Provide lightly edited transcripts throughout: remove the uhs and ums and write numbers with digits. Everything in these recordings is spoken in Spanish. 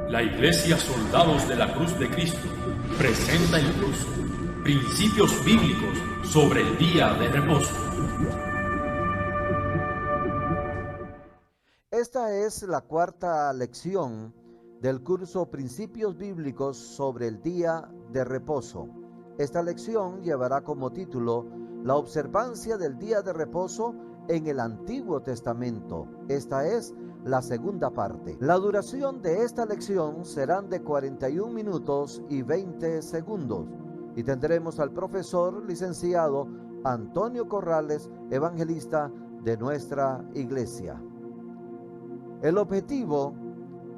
La Iglesia Soldados de la Cruz de Cristo presenta el curso Principios Bíblicos sobre el Día de Reposo. Esta es la cuarta lección del curso Principios Bíblicos sobre el Día de Reposo. Esta lección llevará como título La observancia del Día de Reposo en el Antiguo Testamento. Esta es la segunda parte. La duración de esta lección serán de 41 minutos y 20 segundos. Y tendremos al profesor licenciado Antonio Corrales, evangelista de nuestra iglesia. El objetivo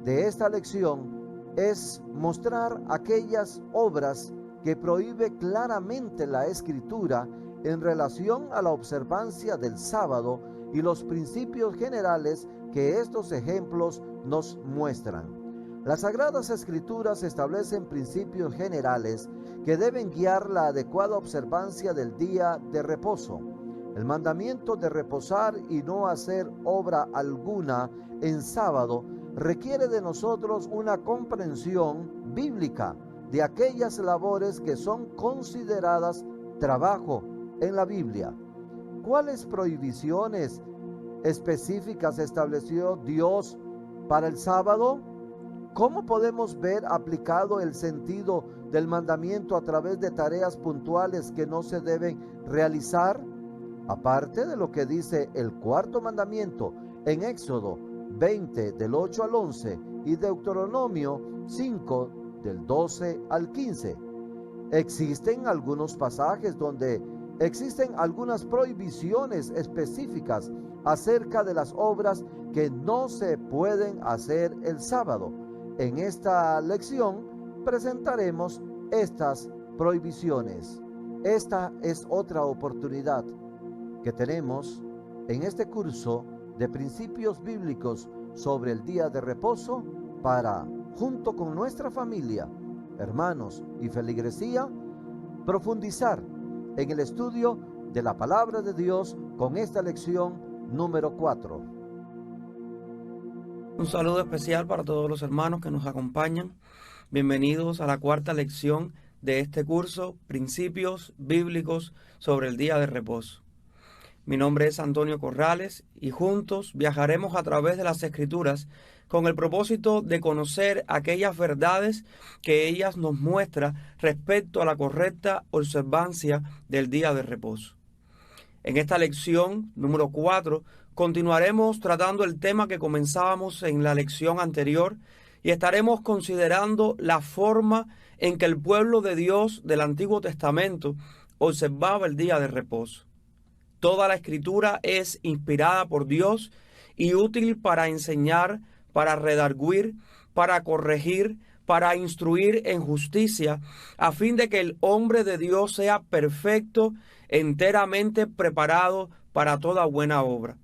de esta lección es mostrar aquellas obras que prohíbe claramente la Escritura en relación a la observancia del sábado y los principios generales que estos ejemplos nos muestran. Las Sagradas Escrituras establecen principios generales que deben guiar la adecuada observancia del día de reposo. El mandamiento de reposar y no hacer obra alguna en sábado requiere de nosotros una comprensión bíblica de aquellas labores que son consideradas trabajo en la Biblia. ¿Cuáles prohibiciones específicas estableció Dios para el sábado? ¿Cómo podemos ver aplicado el sentido del mandamiento a través de tareas puntuales que no se deben realizar? Aparte de lo que dice el cuarto mandamiento en Éxodo 20 del 8 al 11 y Deuteronomio 5 del 12 al 15. Existen algunos pasajes donde existen algunas prohibiciones específicas acerca de las obras que no se pueden hacer el sábado. En esta lección presentaremos estas prohibiciones. Esta es otra oportunidad que tenemos en este curso de principios bíblicos sobre el día de reposo para, junto con nuestra familia, hermanos y feligresía, profundizar en el estudio de la palabra de Dios con esta lección número 4. Un saludo especial para todos los hermanos que nos acompañan. Bienvenidos a la cuarta lección de este curso, Principios Bíblicos sobre el Día de Reposo. Mi nombre es Antonio Corrales y juntos viajaremos a través de las Escrituras con el propósito de conocer aquellas verdades que ellas nos muestran respecto a la correcta observancia del día de reposo. En esta lección número 4 continuaremos tratando el tema que comenzábamos en la lección anterior y estaremos considerando la forma en que el pueblo de Dios del Antiguo Testamento observaba el día de reposo. Toda la Escritura es inspirada por Dios y útil para enseñar, para redarguir, para corregir, para instruir en justicia, a fin de que el hombre de Dios sea perfecto, enteramente preparado para toda buena obra.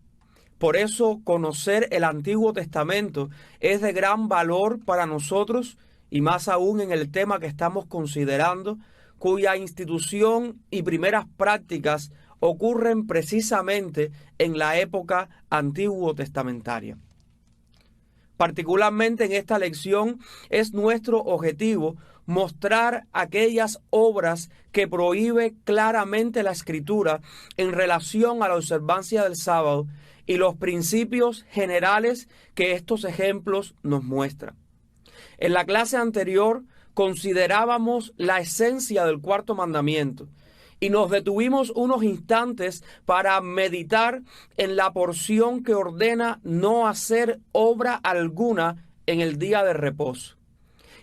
Por eso, conocer el Antiguo Testamento es de gran valor para nosotros, y más aún en el tema que estamos considerando, cuya institución y primeras prácticas ocurren precisamente en la época antiguo testamentaria. Particularmente en esta lección es nuestro objetivo mostrar aquellas obras que prohíbe claramente la Escritura en relación a la observancia del sábado y los principios generales que estos ejemplos nos muestran. En la clase anterior considerábamos la esencia del cuarto mandamiento y nos detuvimos unos instantes para meditar en la porción que ordena no hacer obra alguna en el día de reposo.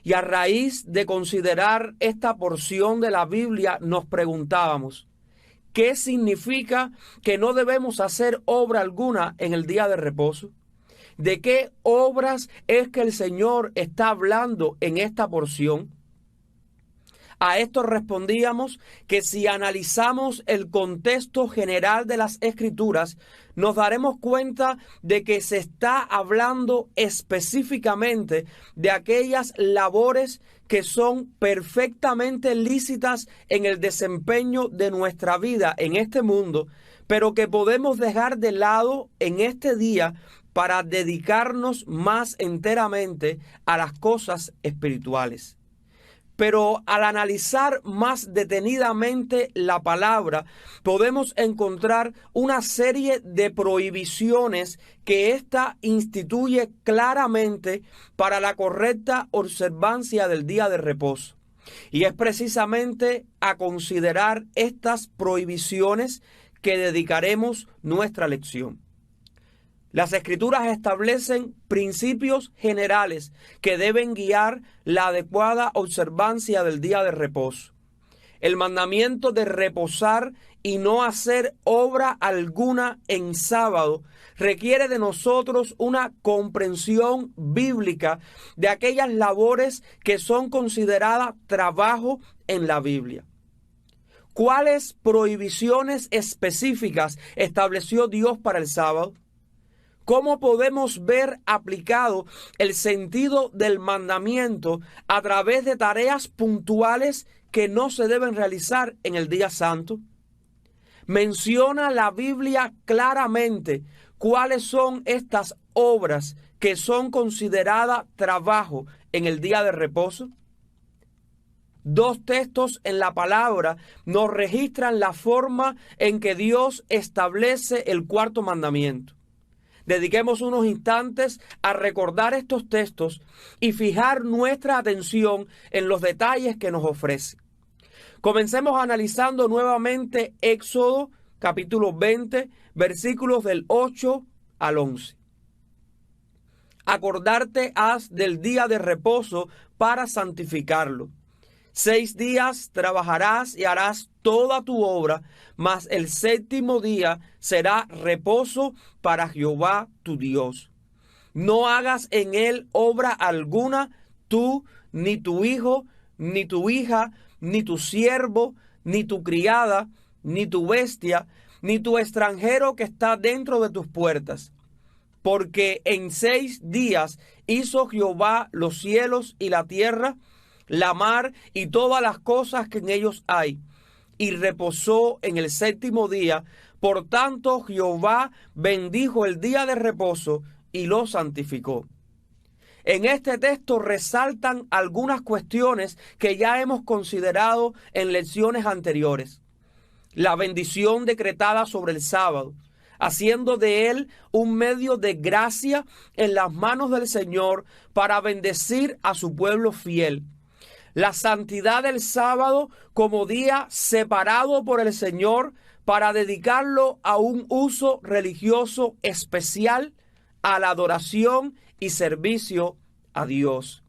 Y a raíz de considerar esta porción de la Biblia nos preguntábamos, ¿qué significa que no debemos hacer obra alguna en el día de reposo? ¿De qué obras es que el Señor está hablando en esta porción? A esto respondíamos que si analizamos el contexto general de las Escrituras, nos daremos cuenta de que se está hablando específicamente de aquellas labores que son perfectamente lícitas en el desempeño de nuestra vida en este mundo, pero que podemos dejar de lado en este día para dedicarnos más enteramente a las cosas espirituales. Pero al analizar más detenidamente la palabra, podemos encontrar una serie de prohibiciones que ésta instituye claramente para la correcta observancia del día de reposo. Y es precisamente a considerar estas prohibiciones que dedicaremos nuestra lección. Las Escrituras establecen principios generales que deben guiar la adecuada observancia del día de reposo. El mandamiento de reposar y no hacer obra alguna en sábado requiere de nosotros una comprensión bíblica de aquellas labores que son consideradas trabajo en la Biblia. ¿Cuáles prohibiciones específicas estableció Dios para el sábado? ¿Cómo podemos ver aplicado el sentido del mandamiento a través de tareas puntuales que no se deben realizar en el día santo? Menciona la Biblia claramente cuáles son estas obras que son consideradas trabajo en el día de reposo. Dos textos en la palabra nos registran la forma en que Dios establece el cuarto mandamiento. Dediquemos unos instantes a recordar estos textos y fijar nuestra atención en los detalles que nos ofrece. Comencemos analizando nuevamente Éxodo capítulo 20, versículos del 8 al 11. Acordarte has del día de reposo para santificarlo. 6 días trabajarás y harás toda tu obra, mas el séptimo día será reposo para Jehová tu Dios. No hagas en él obra alguna, tú, ni tu hijo, ni tu hija, ni tu siervo, ni tu criada, ni tu bestia, ni tu extranjero que está dentro de tus puertas. Porque en 6 días hizo Jehová los cielos y la tierra, la mar y todas las cosas que en ellos hay, y reposó en el séptimo día. Por tanto, Jehová bendijo el día de reposo y lo santificó. En este texto resaltan algunas cuestiones que ya hemos considerado en lecciones anteriores. La bendición decretada sobre el sábado, haciendo de él un medio de gracia en las manos del Señor para bendecir a su pueblo fiel. La santidad del sábado como día separado por el Señor para dedicarlo a un uso religioso especial, a la adoración y servicio a Dios.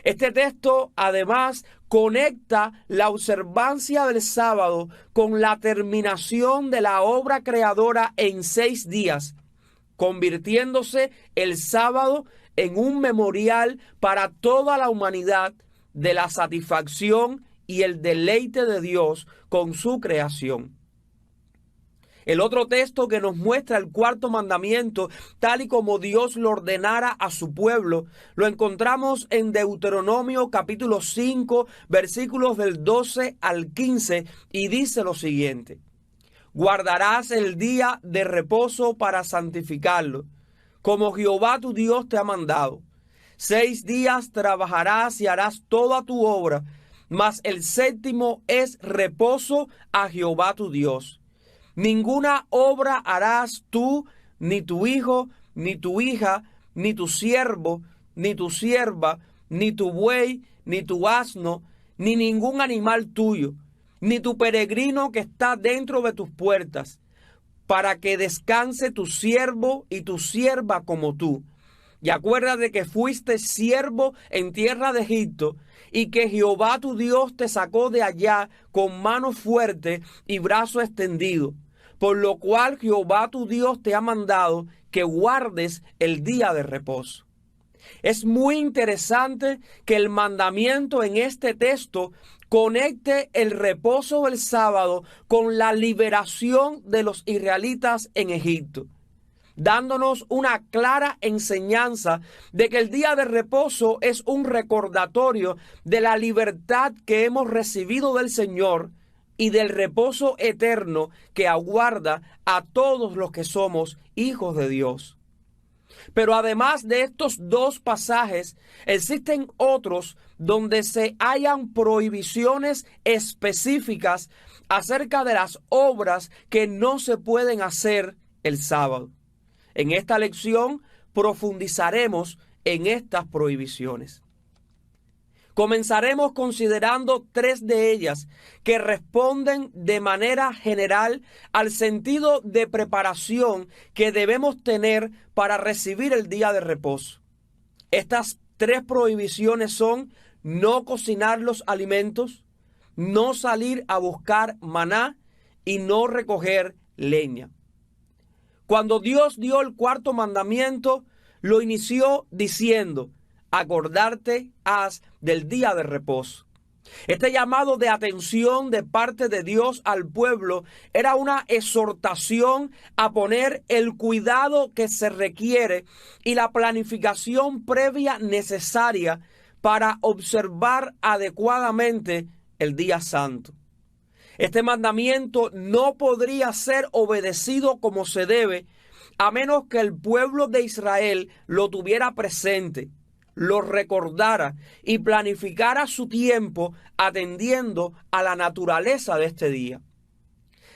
Este texto además conecta la observancia del sábado con la terminación de la obra creadora en 6 días, convirtiéndose el sábado en un memorial para toda la humanidad de la satisfacción y el deleite de Dios con su creación. El otro texto que nos muestra el cuarto mandamiento, tal y como Dios lo ordenara a su pueblo, lo encontramos en Deuteronomio capítulo 5, versículos del 12 al 15, y dice lo siguiente: guardarás el día de reposo para santificarlo, como Jehová tu Dios te ha mandado. 6 días trabajarás y harás toda tu obra, mas el séptimo es reposo a Jehová tu Dios. Ninguna obra harás tú, ni tu hijo, ni tu hija, ni tu siervo, ni tu sierva, ni tu buey, ni tu asno, ni ningún animal tuyo, ni tu peregrino que está dentro de tus puertas, para que descanse tu siervo y tu sierva como tú. Y acuérdate que fuiste siervo en tierra de Egipto, y que Jehová tu Dios te sacó de allá con mano fuerte y brazo extendido. Por lo cual Jehová tu Dios te ha mandado que guardes el día de reposo. Es muy interesante que el mandamiento en este texto conecte el reposo del sábado con la liberación de los israelitas en Egipto, dándonos una clara enseñanza de que el día de reposo es un recordatorio de la libertad que hemos recibido del Señor y del reposo eterno que aguarda a todos los que somos hijos de Dios. Pero además de estos dos pasajes, existen otros donde se hallan prohibiciones específicas acerca de las obras que no se pueden hacer el sábado. En esta lección profundizaremos en estas prohibiciones. Comenzaremos considerando 3 de ellas que responden de manera general al sentido de preparación que debemos tener para recibir el día de reposo. Estas 3 prohibiciones son: no cocinar los alimentos, no salir a buscar maná y no recoger leña. Cuando Dios dio el 4º mandamiento, lo inició diciendo: acordarte has del día de reposo. Este llamado de atención de parte de Dios al pueblo era una exhortación a poner el cuidado que se requiere y la planificación previa necesaria para observar adecuadamente el día santo. Este mandamiento no podría ser obedecido como se debe a menos que el pueblo de Israel lo tuviera presente, lo recordara y planificara su tiempo atendiendo a la naturaleza de este día.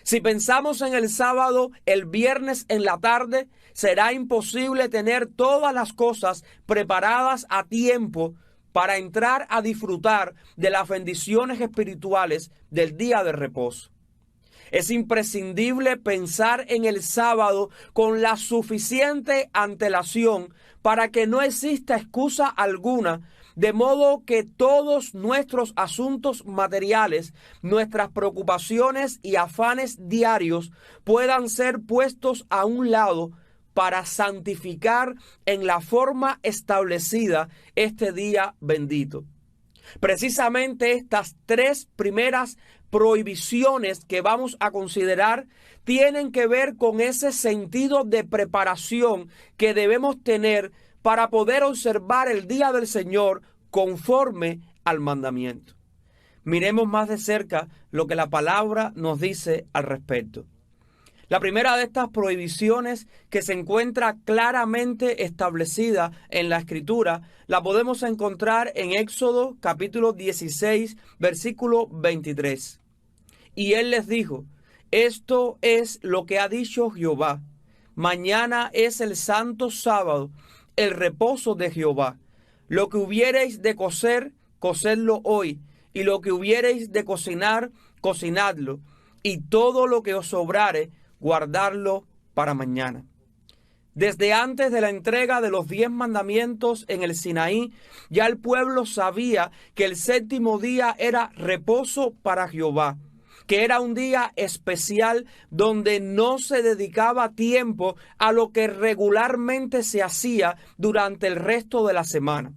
Si pensamos en el sábado, el viernes en la tarde, será imposible tener todas las cosas preparadas a tiempo para entrar a disfrutar de las bendiciones espirituales del día de reposo. Es imprescindible pensar en el sábado con la suficiente antelación para que no exista excusa alguna, de modo que todos nuestros asuntos materiales, nuestras preocupaciones y afanes diarios puedan ser puestos a un lado para santificar en la forma establecida este día bendito. Precisamente estas 3 primeras prohibiciones que vamos a considerar tienen que ver con ese sentido de preparación que debemos tener para poder observar el día del Señor conforme al mandamiento. Miremos más de cerca lo que la palabra nos dice al respecto. La primera de estas prohibiciones, que se encuentra claramente establecida en la Escritura, la podemos encontrar en Éxodo capítulo 16, versículo 23. Y él les dijo: esto es lo que ha dicho Jehová: mañana es el santo sábado, el reposo de Jehová. Lo que hubiereis de cocer, cocedlo hoy, y lo que hubiereis de cocinar, cocinadlo, y todo lo que os sobrare, guardarlo para mañana. Desde antes de la entrega de los 10 mandamientos en el Sinaí, ya el pueblo sabía que el 7º día era reposo para Jehová, que era un día especial donde no se dedicaba tiempo a lo que regularmente se hacía durante el resto de la semana.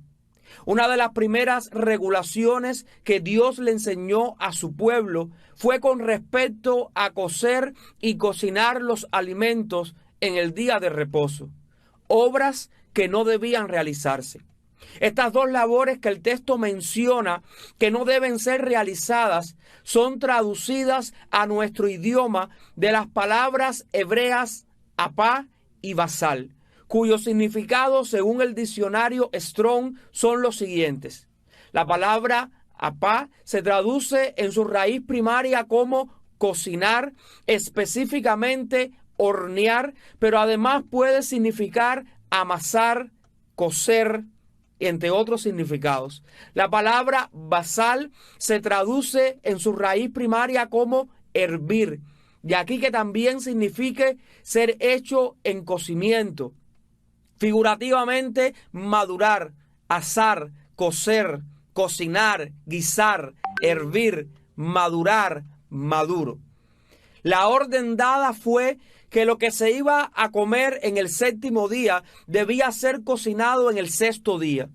Una de las primeras regulaciones que Dios le enseñó a su pueblo fue con respecto a cocer y cocinar los alimentos en el día de reposo, obras que no debían realizarse. Estas 2 labores que el texto menciona que no deben ser realizadas son traducidas a nuestro idioma de las palabras hebreas apá y basal, cuyo significado, según el diccionario Strong, son los siguientes. La palabra apá se traduce en su raíz primaria como cocinar, específicamente hornear, pero además puede significar amasar, cocer, entre otros significados. La palabra basal se traduce en su raíz primaria como hervir, de aquí que también signifique ser hecho en cocimiento. Figurativamente, madurar, asar, cocer, cocinar, guisar, hervir, madurar, maduro. La orden dada fue que lo que se iba a comer en el 7º día debía ser cocinado en el 6º día.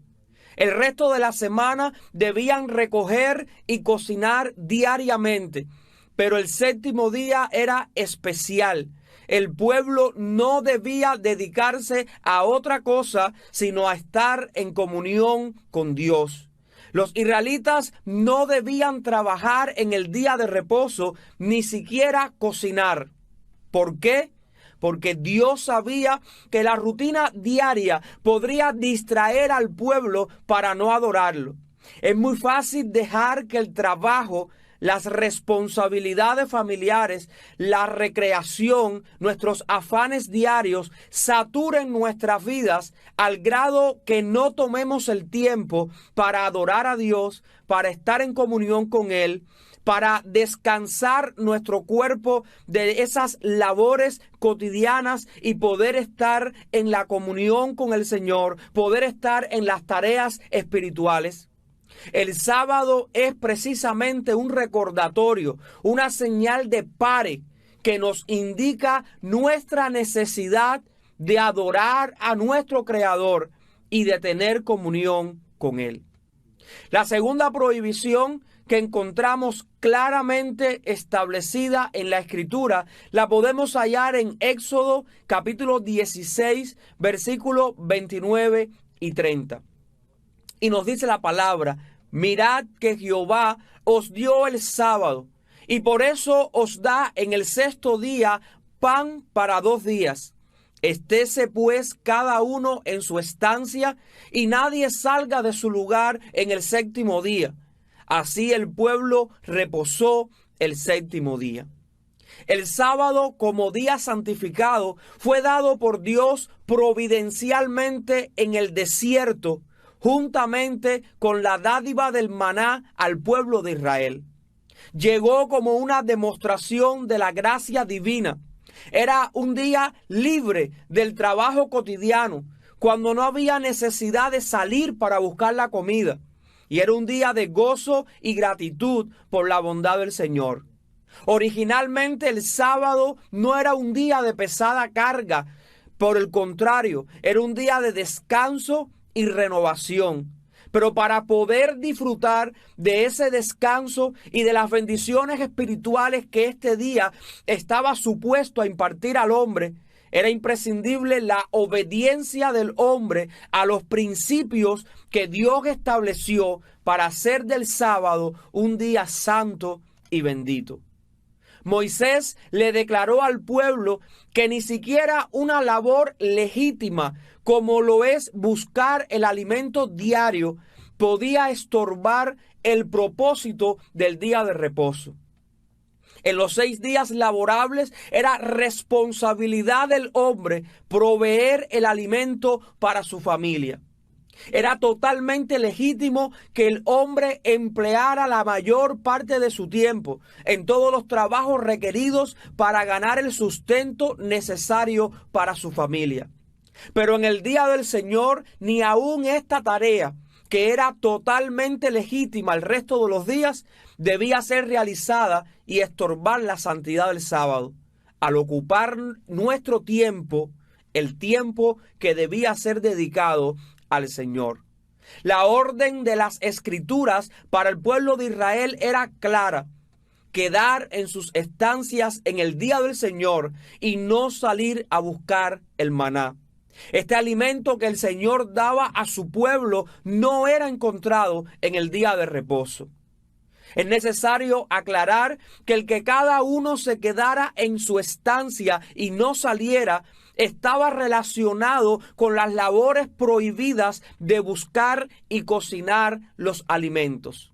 El resto de la semana debían recoger y cocinar diariamente, pero el 7º día era especial. El pueblo no debía dedicarse a otra cosa sino a estar en comunión con Dios. Los israelitas no debían trabajar en el día de reposo, ni siquiera cocinar. ¿Por qué? porque Dios sabía que la rutina diaria podría distraer al pueblo para no adorarlo. Es muy fácil dejar que el trabajo, las responsabilidades familiares, la recreación, nuestros afanes diarios saturen nuestras vidas al grado que no tomemos el tiempo para adorar a Dios, para estar en comunión con Él, para descansar nuestro cuerpo de esas labores cotidianas y poder estar en la comunión con el Señor, poder estar en las tareas espirituales. El sábado es precisamente un recordatorio, una señal de pare que nos indica nuestra necesidad de adorar a nuestro Creador y de tener comunión con Él. La segunda prohibición que encontramos claramente establecida en la Escritura la podemos hallar en Éxodo capítulo 16, versículos 29 y 30. Y nos dice la palabra: mirad que Jehová os dio el sábado, y por eso os da en el sexto día pan para 2 días. Estése pues cada uno en su estancia, y nadie salga de su lugar en el séptimo día. Así el pueblo reposó el séptimo día. El sábado, como día santificado, fue dado por Dios providencialmente en el desierto, juntamente con la dádiva del maná al pueblo de Israel. Llegó como una demostración de la gracia divina. Era un día libre del trabajo cotidiano, cuando no había necesidad de salir para buscar la comida. Y era un día de gozo y gratitud por la bondad del Señor. Originalmente el sábado no era un día de pesada carga. Por el contrario, era un día de descanso y renovación. Pero para poder disfrutar de ese descanso y de las bendiciones espirituales que este día estaba supuesto a impartir al hombre, era imprescindible la obediencia del hombre a los principios que Dios estableció para hacer del sábado un día santo y bendito. Moisés le declaró al pueblo que ni siquiera una labor legítima, como lo es buscar el alimento diario, podía estorbar el propósito del día de reposo. En los 6 días laborables era responsabilidad del hombre proveer el alimento para su familia. Era totalmente legítimo que el hombre empleara la mayor parte de su tiempo en todos los trabajos requeridos para ganar el sustento necesario para su familia. Pero en el día del Señor, ni aún esta tarea, que era totalmente legítima el resto de los días, debía ser realizada y estorbar la santidad del sábado, al ocupar nuestro tiempo, el tiempo que debía ser dedicado al Señor. La orden de las Escrituras para el pueblo de Israel era clara: quedar en sus estancias en el día del Señor y no salir a buscar el maná. Este alimento que el Señor daba a su pueblo no era encontrado en el día de reposo. Es necesario aclarar que el que cada uno se quedara en su estancia y no saliera estaba relacionado con las labores prohibidas de buscar y cocinar los alimentos.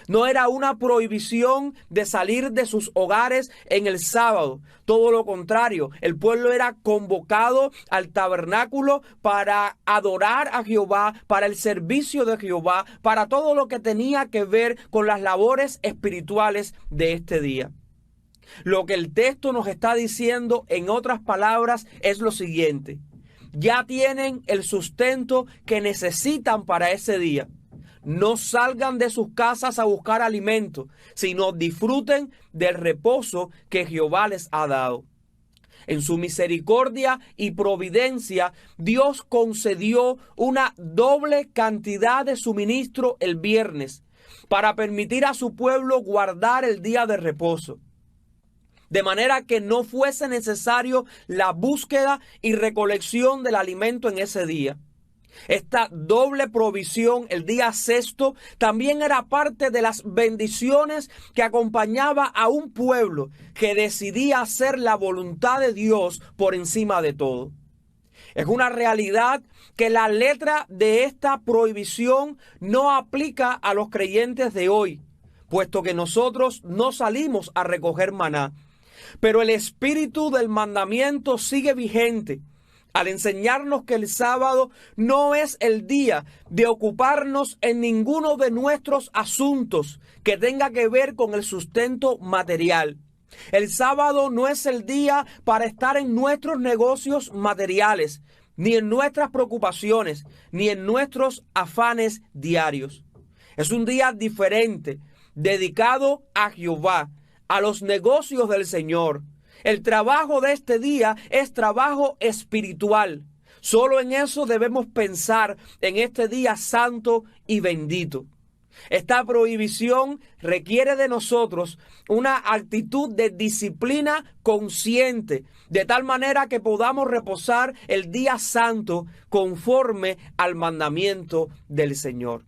No era una prohibición de salir de sus hogares en el sábado. Todo lo contrario, el pueblo era convocado al tabernáculo para adorar a Jehová, para el servicio de Jehová, para todo lo que tenía que ver con las labores espirituales de este día. Lo que el texto nos está diciendo, en otras palabras, es lo siguiente: ya tienen el sustento que necesitan para ese día. No salgan de sus casas a buscar alimento, sino disfruten del reposo que Jehová les ha dado. En su misericordia y providencia, Dios concedió una doble cantidad de suministro el viernes para permitir a su pueblo guardar el día de reposo, de manera que no fuese necesario la búsqueda y recolección del alimento en ese día. Esta doble provisión, el día sexto, también era parte de las bendiciones que acompañaba a un pueblo que decidía hacer la voluntad de Dios por encima de todo. Es una realidad que la letra de esta prohibición no aplica a los creyentes de hoy, puesto que nosotros no salimos a recoger maná. Pero el espíritu del mandamiento sigue vigente al enseñarnos que el sábado no es el día de ocuparnos en ninguno de nuestros asuntos que tenga que ver con el sustento material. El sábado no es el día para estar en nuestros negocios materiales, ni en nuestras preocupaciones, ni en nuestros afanes diarios. Es un día diferente, dedicado a Jehová, a los negocios del Señor. El trabajo de este día es trabajo espiritual. Solo en eso debemos pensar en este día santo y bendito. Esta prohibición requiere de nosotros una actitud de disciplina consciente, de tal manera que podamos reposar el día santo conforme al mandamiento del Señor.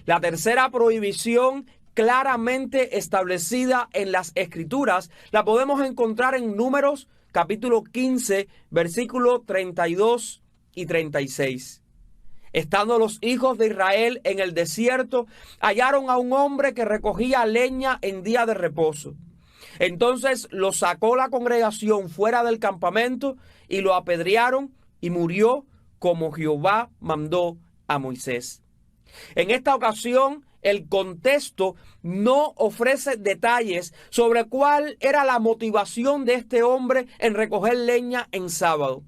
La tercera prohibición claramente establecida en las Escrituras la podemos encontrar en Números capítulo 15, versículos 32 y 36. Estando los hijos de Israel en el desierto, hallaron a un hombre que recogía leña en día de reposo. Entonces lo sacó la congregación fuera del campamento y lo apedrearon y murió como Jehová mandó a Moisés. En esta ocasión, el contexto no ofrece detalles sobre cuál era la motivación de este hombre en recoger leña en sábado.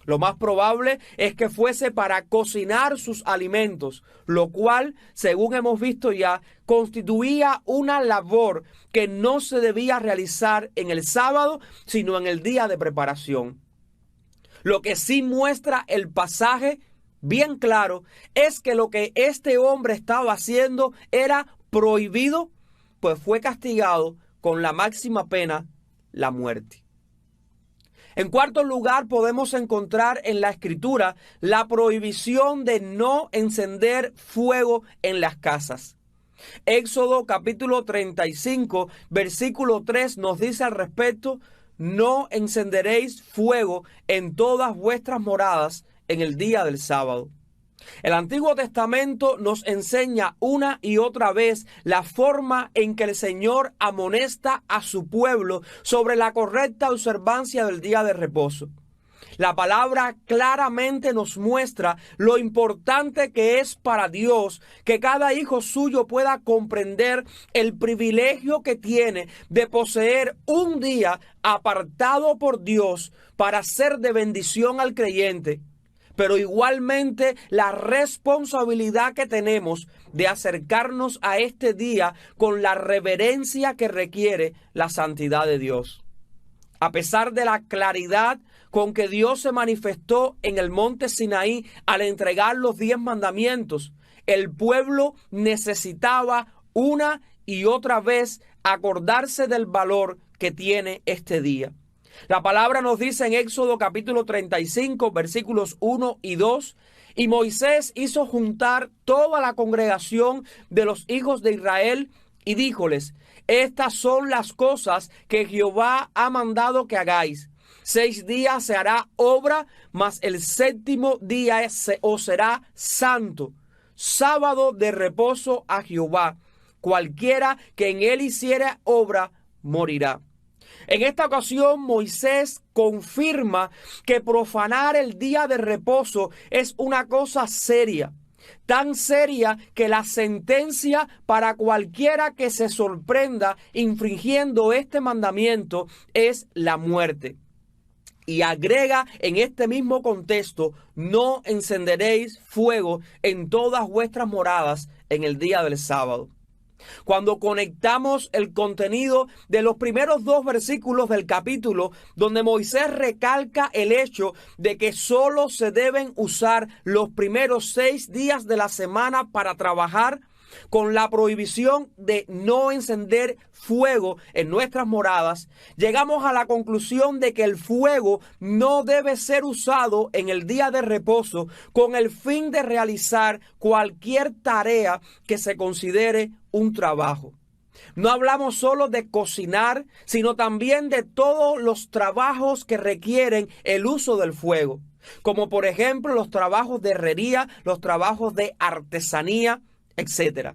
Lo más probable es que fuese para cocinar sus alimentos, lo cual, según hemos visto ya, constituía una labor que no se debía realizar en el sábado, sino en el día de preparación. Lo que sí muestra el pasaje bien claro es que lo que este hombre estaba haciendo era prohibido, pues fue castigado con la máxima pena, la muerte. En cuarto lugar, podemos encontrar en la Escritura la prohibición de no encender fuego en las casas. Éxodo capítulo 35, versículo 3 nos dice al respecto: no encenderéis fuego en todas vuestras moradas en el día del sábado. El Antiguo Testamento nos enseña una y otra vez la forma en que el Señor amonesta a su pueblo sobre la correcta observancia del día de reposo. La palabra claramente nos muestra lo importante que es para Dios que cada hijo suyo pueda comprender el privilegio que tiene de poseer un día apartado por Dios para ser de bendición al creyente, pero igualmente la responsabilidad que tenemos de acercarnos a este día con la reverencia que requiere la santidad de Dios. A pesar de la claridad con que Dios se manifestó en el monte Sinaí al entregar los 10 mandamientos, el pueblo necesitaba una y otra vez acordarse del valor que tiene este día. La palabra nos dice en Éxodo capítulo 35, versículos 1 y 2, y Moisés hizo juntar toda la congregación de los hijos de Israel y díjoles: estas son las cosas que Jehová ha mandado que hagáis. 6 días se hará obra, mas el séptimo día os será santo, sábado de reposo a Jehová. Cualquiera que en él hiciere obra morirá. En esta ocasión, Moisés confirma que profanar el día de reposo es una cosa seria, tan seria que la sentencia para cualquiera que se sorprenda infringiendo este mandamiento es la muerte. Y agrega en este mismo contexto: no encenderéis fuego en todas vuestras moradas en el día del sábado. Cuando conectamos el contenido de los primeros 2 versículos del capítulo, donde Moisés recalca el hecho de que solo se deben usar los primeros 6 días de la semana para trabajar, con la prohibición de no encender fuego en nuestras moradas, llegamos a la conclusión de que el fuego no debe ser usado en el día de reposo con el fin de realizar cualquier tarea que se considere un trabajo. No hablamos solo de cocinar, sino también de todos los trabajos que requieren el uso del fuego, como por ejemplo los trabajos de herrería, los trabajos de artesanía, etc.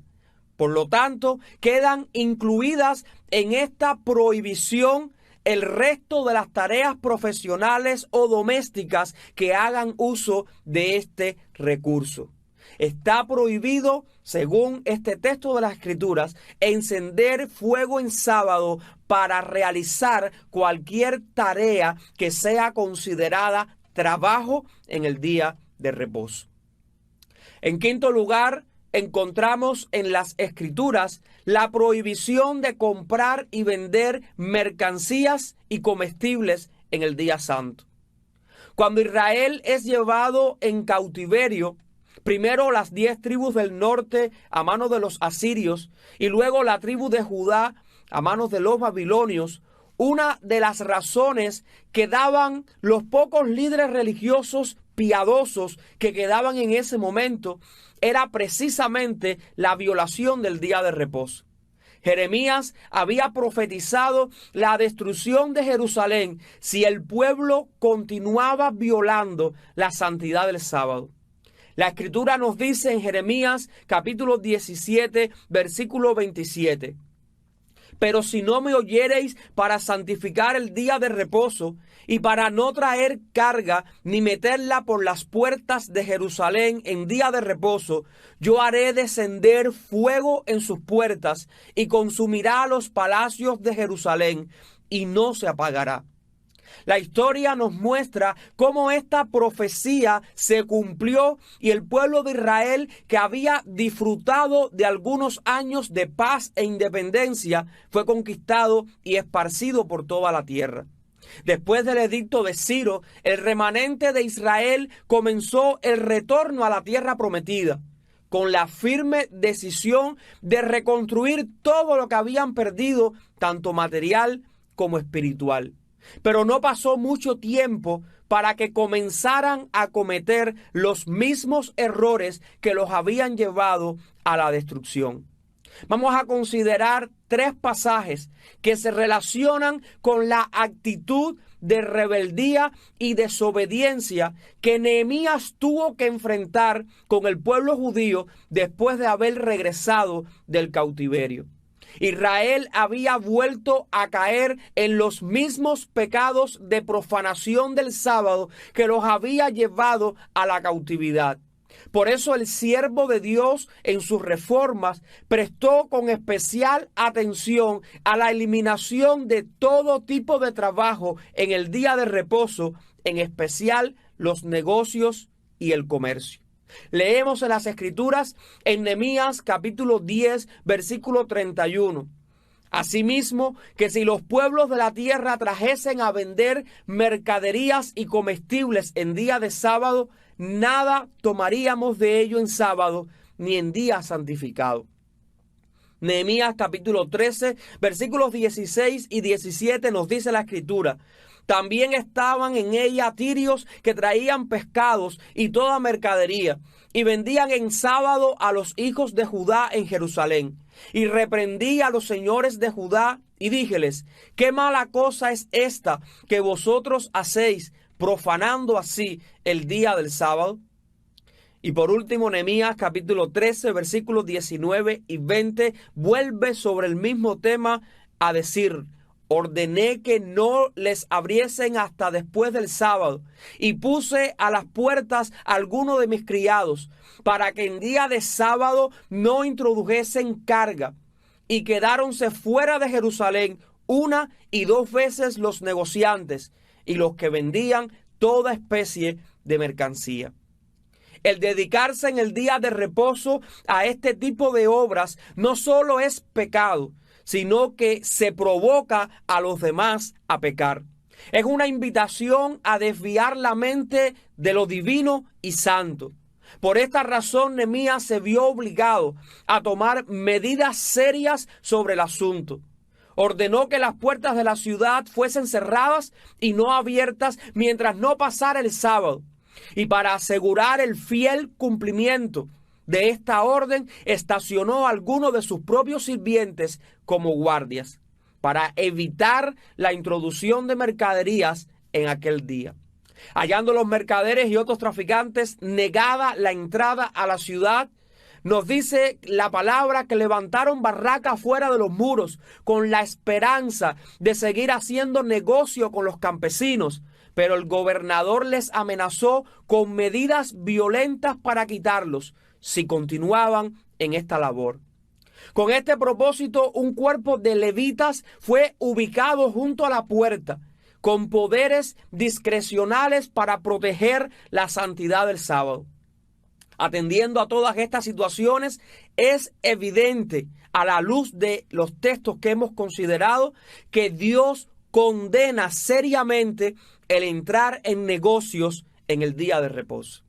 Por lo tanto, quedan incluidas en esta prohibición el resto de las tareas profesionales o domésticas que hagan uso de este recurso. Está prohibido, según este texto de las Escrituras, encender fuego en sábado para realizar cualquier tarea que sea considerada trabajo en el día de reposo. En quinto lugar, encontramos en las Escrituras la prohibición de comprar y vender mercancías y comestibles en el día santo. Cuando Israel es llevado en cautiverio, primero las 10 tribus del norte a manos de los asirios y luego la tribu de Judá a manos de los babilonios, una de las razones que daban los pocos líderes religiosos piadosos que quedaban en ese momento era precisamente la violación del día de reposo. Jeremías había profetizado la destrucción de Jerusalén si el pueblo continuaba violando la santidad del sábado. La Escritura nos dice en Jeremías capítulo 17, versículo 27. Pero si no me oyereis para santificar el día de reposo y para no traer carga ni meterla por las puertas de Jerusalén en día de reposo, yo haré descender fuego en sus puertas y consumirá los palacios de Jerusalén y no se apagará. La historia nos muestra cómo esta profecía se cumplió y el pueblo de Israel, que había disfrutado de algunos años de paz e independencia, fue conquistado y esparcido por toda la tierra. Después del edicto de Ciro, el remanente de Israel comenzó el retorno a la tierra prometida, con la firme decisión de reconstruir todo lo que habían perdido, tanto material como espiritual. Pero no pasó mucho tiempo para que comenzaran a cometer los mismos errores que los habían llevado a la destrucción. Vamos a considerar 3 pasajes que se relacionan con la actitud de rebeldía y desobediencia que Nehemías tuvo que enfrentar con el pueblo judío después de haber regresado del cautiverio. Israel había vuelto a caer en los mismos pecados de profanación del sábado que los había llevado a la cautividad. Por eso el siervo de Dios en sus reformas prestó con especial atención a la eliminación de todo tipo de trabajo en el día de reposo, en especial los negocios y el comercio. Leemos en las Escrituras en Nehemías capítulo 10, versículo 31. Asimismo, que si los pueblos de la tierra trajesen a vender mercaderías y comestibles en día de sábado, nada tomaríamos de ello en sábado ni en día santificado. Nehemías capítulo 13, versículos 16 y 17 nos dice la Escritura: también estaban en ella tirios que traían pescados y toda mercadería, y vendían en sábado a los hijos de Judá en Jerusalén. Y reprendí a los señores de Judá y díjeles: qué mala cosa es esta que vosotros hacéis, profanando así el día del sábado. Y por último, Nehemías capítulo 13, versículos 19 y 20 vuelve sobre el mismo tema a decir: ordené que no les abriesen hasta después del sábado, y puse a las puertas a algunos de mis criados, para que en día de sábado no introdujesen carga, y quedáronse fuera de Jerusalén 1 y 2 veces los negociantes, y los que vendían toda especie de mercancía. El dedicarse en el día de reposo a este tipo de obras no solo es pecado, sino que se provoca a los demás a pecar. Es una invitación a desviar la mente de lo divino y santo. Por esta razón, Nehemías se vio obligado a tomar medidas serias sobre el asunto. Ordenó que las puertas de la ciudad fuesen cerradas y no abiertas mientras no pasara el sábado. Y para asegurar el fiel cumplimiento de esta orden, estacionó a algunos de sus propios sirvientes como guardias para evitar la introducción de mercaderías en aquel día. Hallando los mercaderes y otros traficantes negada la entrada a la ciudad, nos dice la palabra que levantaron barracas fuera de los muros con la esperanza de seguir haciendo negocio con los campesinos, pero el gobernador les amenazó con medidas violentas para quitarlos si continuaban en esta labor. Con este propósito, un cuerpo de levitas fue ubicado junto a la puerta, con poderes discrecionales para proteger la santidad del sábado. Atendiendo a todas estas situaciones, es evidente a la luz de los textos que hemos considerado que Dios condena seriamente el entrar en negocios en el día de reposo.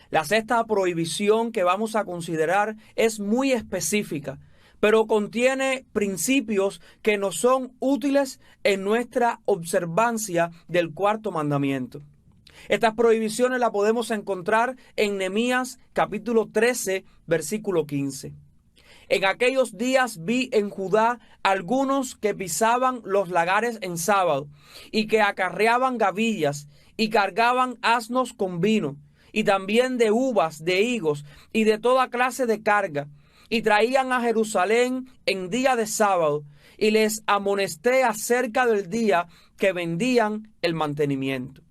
La sexta prohibición que vamos a considerar es muy específica, pero contiene principios que nos son útiles en nuestra observancia del cuarto mandamiento. Estas prohibiciones las podemos encontrar en Nehemías capítulo 13, versículo 15. En aquellos días vi en Judá algunos que pisaban los lagares en sábado y que acarreaban gavillas y cargaban asnos con vino y también de uvas, de higos y de toda clase de carga, y traían a Jerusalén en día de sábado, y les amonesté acerca del día que vendían el mantenimiento.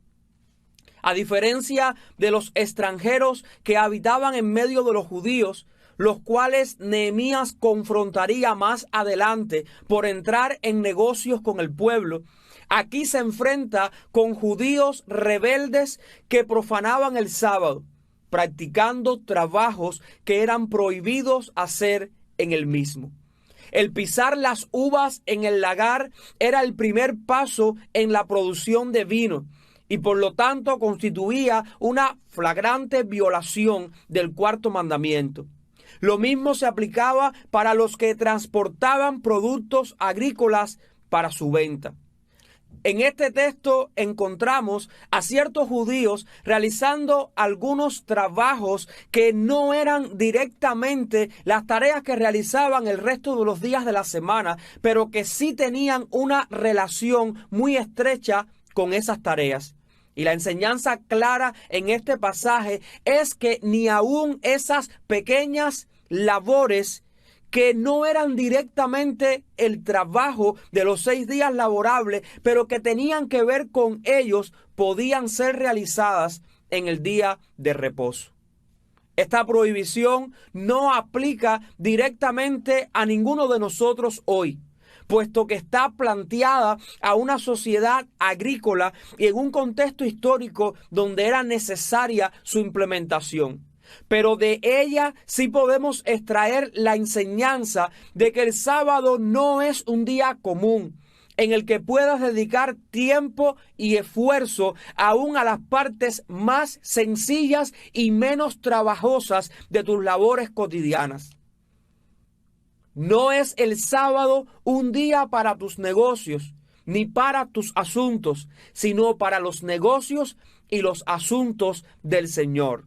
A diferencia de los extranjeros que habitaban en medio de los judíos, los cuales Nehemías confrontaría más adelante por entrar en negocios con el pueblo, aquí se enfrenta con judíos rebeldes que profanaban el sábado, practicando trabajos que eran prohibidos hacer en el mismo. El pisar las uvas en el lagar era el primer paso en la producción de vino y por lo tanto constituía una flagrante violación del cuarto mandamiento. Lo mismo se aplicaba para los que transportaban productos agrícolas para su venta. En este texto encontramos a ciertos judíos realizando algunos trabajos que no eran directamente las tareas que realizaban el resto de los días de la semana, pero que sí tenían una relación muy estrecha con esas tareas. Y la enseñanza clara en este pasaje es que ni aún esas pequeñas labores que no eran directamente el trabajo de los 6 días laborables, pero que tenían que ver con ellos, podían ser realizadas en el día de reposo. Esta prohibición no aplica directamente a ninguno de nosotros hoy, puesto que está planteada a una sociedad agrícola y en un contexto histórico donde era necesaria su implementación. Pero de ella sí podemos extraer la enseñanza de que el sábado no es un día común en el que puedas dedicar tiempo y esfuerzo aún a las partes más sencillas y menos trabajosas de tus labores cotidianas. No es el sábado un día para tus negocios ni para tus asuntos, sino para los negocios y los asuntos del Señor.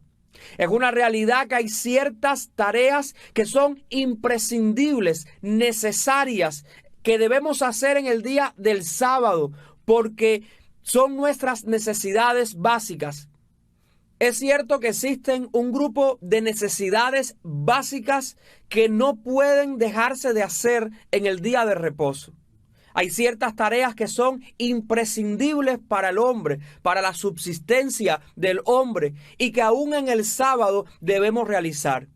Es una realidad que hay ciertas tareas que son imprescindibles, necesarias, que debemos hacer en el día del sábado, porque son nuestras necesidades básicas. Es cierto que existen un grupo de necesidades básicas que no pueden dejarse de hacer en el día de reposo. Hay ciertas tareas que son imprescindibles para el hombre, para la subsistencia del hombre, y que aún en el sábado debemos realizar.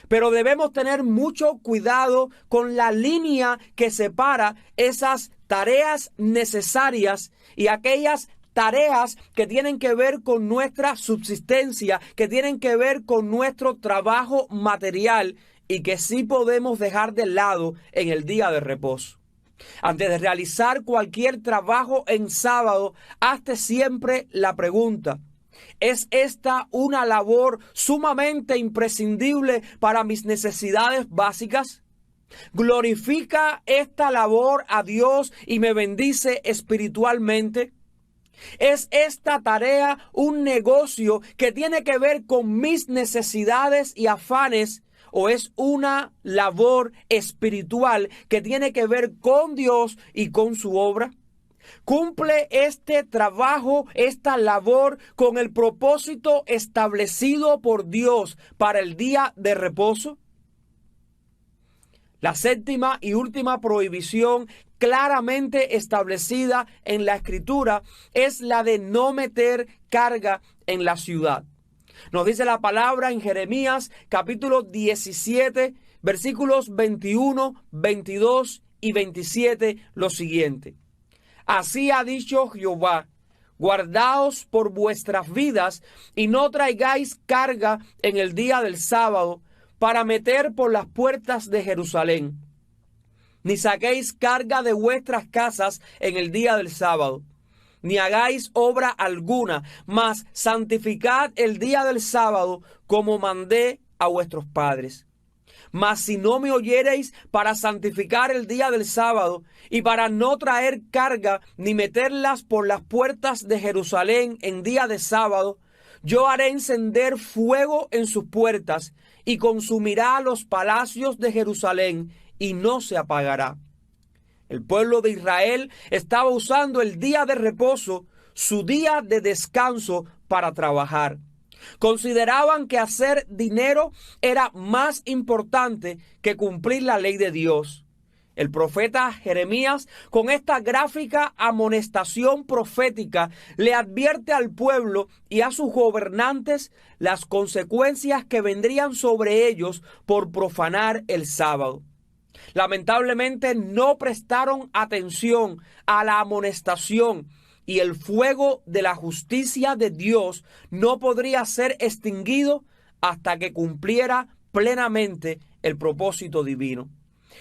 Pero debemos tener mucho cuidado con la línea que separa esas tareas necesarias y aquellas tareas que tienen que ver con nuestra subsistencia, que tienen que ver con nuestro trabajo material y que sí podemos dejar de lado en el día de reposo. Antes de realizar cualquier trabajo en sábado, hazte siempre la pregunta: ¿Es esta una labor sumamente imprescindible para mis necesidades básicas? ¿Glorifica esta labor a Dios y me bendice espiritualmente? ¿Es esta tarea un negocio que tiene que ver con mis necesidades y afanes? ¿O es una labor espiritual que tiene que ver con Dios y con su obra? ¿Cumple este trabajo, esta labor, con el propósito establecido por Dios para el día de reposo? La séptima y última prohibición claramente establecida en la Escritura es la de no meter carga en la ciudad. Nos dice la palabra en Jeremías capítulo 17, versículos 21, 22 y 27 lo siguiente. Así ha dicho Jehová: guardaos por vuestras vidas y no traigáis carga en el día del sábado para meter por las puertas de Jerusalén, ni saquéis carga de vuestras casas en el día del sábado, ni hagáis obra alguna, mas santificad el día del sábado como mandé a vuestros padres. Mas si no me oyereis para santificar el día del sábado y para no traer carga ni meterlas por las puertas de Jerusalén en día de sábado, yo haré encender fuego en sus puertas y consumirá los palacios de Jerusalén y no se apagará. El pueblo de Israel estaba usando el día de reposo, su día de descanso, para trabajar. Consideraban que hacer dinero era más importante que cumplir la ley de Dios. El profeta Jeremías, con esta gráfica amonestación profética, le advierte al pueblo y a sus gobernantes las consecuencias que vendrían sobre ellos por profanar el sábado. Lamentablemente no prestaron atención a la amonestación y el fuego de la justicia de Dios no podría ser extinguido hasta que cumpliera plenamente el propósito divino.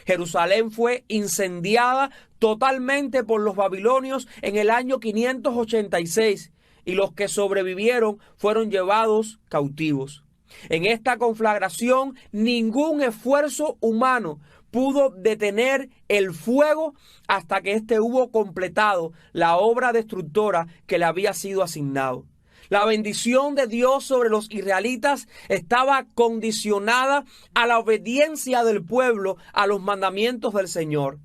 Jerusalén fue incendiada totalmente por los babilonios en el año 586 y los que sobrevivieron fueron llevados cautivos. En esta conflagración ningún esfuerzo humano pudo detener el fuego hasta que éste hubo completado la obra destructora que le había sido asignado. La bendición de Dios sobre los israelitas estaba condicionada a la obediencia del pueblo a los mandamientos del Señor.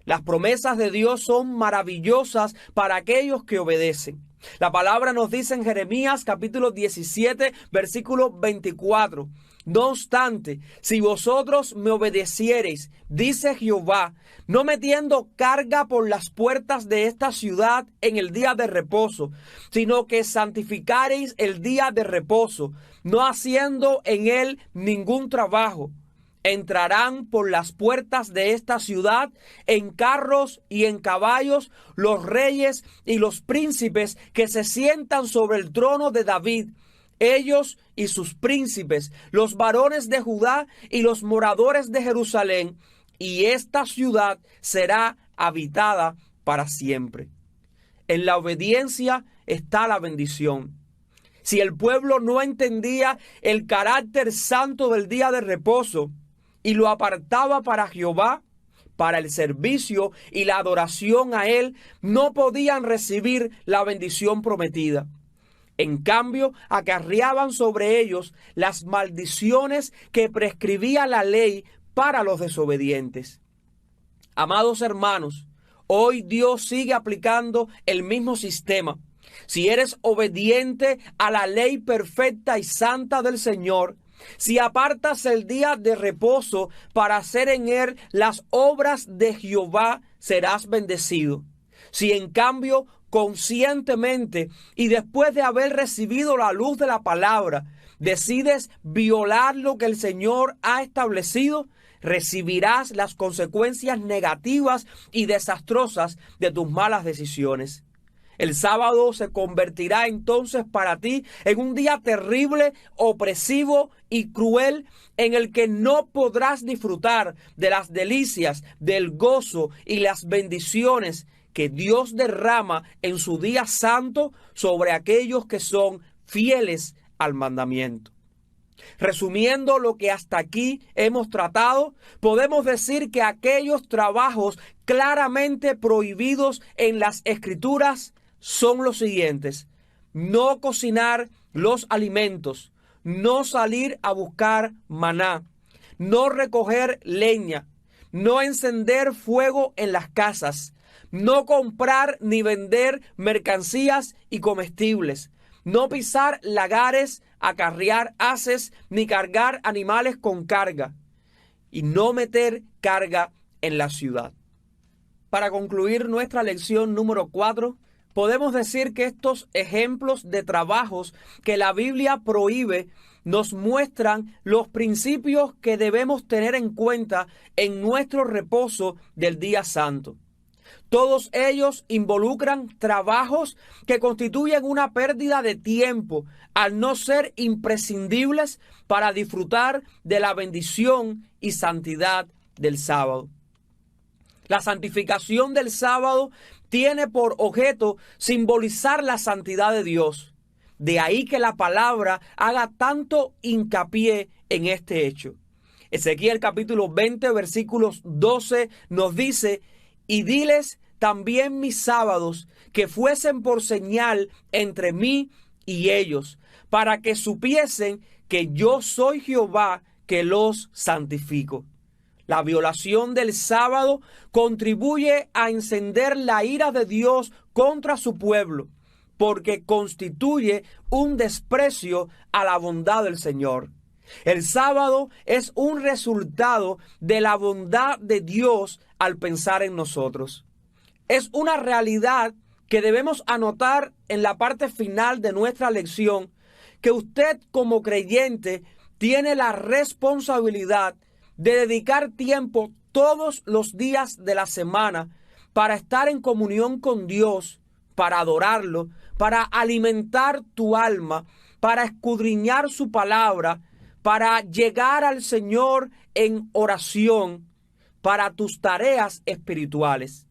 Las promesas de Dios son maravillosas para aquellos que obedecen. La palabra nos dice en Jeremías capítulo 17, versículo 24. No obstante, si vosotros me obedeciereis, dice Jehová, no metiendo carga por las puertas de esta ciudad en el día de reposo, sino que santificareis el día de reposo, no haciendo en él ningún trabajo, entrarán por las puertas de esta ciudad en carros y en caballos los reyes y los príncipes que se sientan sobre el trono de David, ellos y sus príncipes, los varones de Judá y los moradores de Jerusalén, y esta ciudad será habitada para siempre. En la obediencia está la bendición. Si el pueblo no entendía el carácter santo del día de reposo y lo apartaba para Jehová, para el servicio y la adoración a Él, no podían recibir la bendición prometida. En cambio, acarreaban sobre ellos las maldiciones que prescribía la ley para los desobedientes. Amados hermanos, hoy Dios sigue aplicando el mismo sistema. Si eres obediente a la ley perfecta y santa del Señor, si apartas el día de reposo para hacer en él las obras de Jehová, serás bendecido. Si en cambio conscientemente y después de haber recibido la luz de la palabra, decides violar lo que el Señor ha establecido, recibirás las consecuencias negativas y desastrosas de tus malas decisiones. El sábado se convertirá entonces para ti en un día terrible, opresivo y cruel, en el que no podrás disfrutar de las delicias, del gozo y las bendiciones que Dios derrama en su día santo sobre aquellos que son fieles al mandamiento. Resumiendo lo que hasta aquí hemos tratado, podemos decir que aquellos trabajos claramente prohibidos en las Escrituras son los siguientes: no cocinar los alimentos, no salir a buscar maná, no recoger leña, no encender fuego en las casas, no comprar ni vender mercancías y comestibles, no pisar lagares, acarrear haces, ni cargar animales con carga, y no meter carga en la ciudad. Para concluir nuestra lección número 4, podemos decir que estos ejemplos de trabajos que la Biblia prohíbe nos muestran los principios que debemos tener en cuenta en nuestro reposo del día santo. Todos ellos involucran trabajos que constituyen una pérdida de tiempo al no ser imprescindibles para disfrutar de la bendición y santidad del sábado. La santificación del sábado tiene por objeto simbolizar la santidad de Dios. De ahí que la palabra haga tanto hincapié en este hecho. Ezequiel capítulo 20 versículos 12 nos dice: y diles también mis sábados que fuesen por señal entre mí y ellos, para que supiesen que yo soy Jehová que los santifico. La violación del sábado contribuye a encender la ira de Dios contra su pueblo, porque constituye un desprecio a la bondad del Señor. El sábado es un resultado de la bondad de Dios al pensar en nosotros. Es una realidad que debemos anotar en la parte final de nuestra lección, que usted como creyente tiene la responsabilidad de dedicar tiempo todos los días de la semana para estar en comunión con Dios, para adorarlo, para alimentar tu alma, para escudriñar su palabra, para llegar al Señor en oración, para tus tareas espirituales.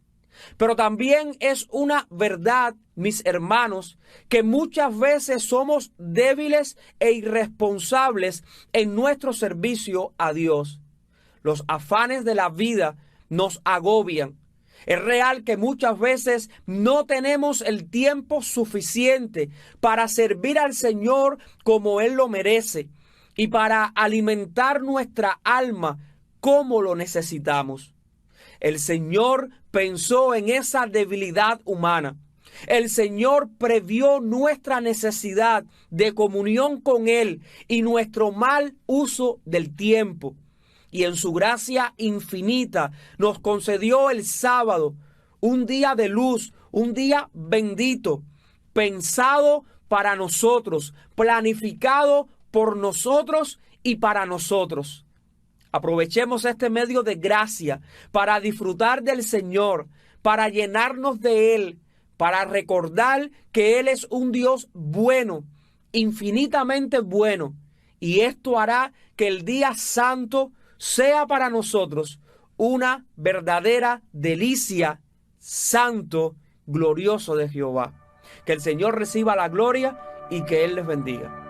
Pero también es una verdad, mis hermanos, que muchas veces somos débiles e irresponsables en nuestro servicio a Dios. Los afanes de la vida nos agobian. Es real que muchas veces no tenemos el tiempo suficiente para servir al Señor como Él lo merece y para alimentar nuestra alma como lo necesitamos. El Señor pensó en esa debilidad humana. El Señor previó nuestra necesidad de comunión con Él y nuestro mal uso del tiempo. Y en su gracia infinita nos concedió el sábado, un día de luz, un día bendito, pensado para nosotros, planificado por nosotros y para nosotros. Aprovechemos este medio de gracia para disfrutar del Señor, para llenarnos de Él, para recordar que Él es un Dios bueno, infinitamente bueno. Y esto hará que el día santo sea para nosotros una verdadera delicia, santo, glorioso de Jehová. Que el Señor reciba la gloria y que Él les bendiga.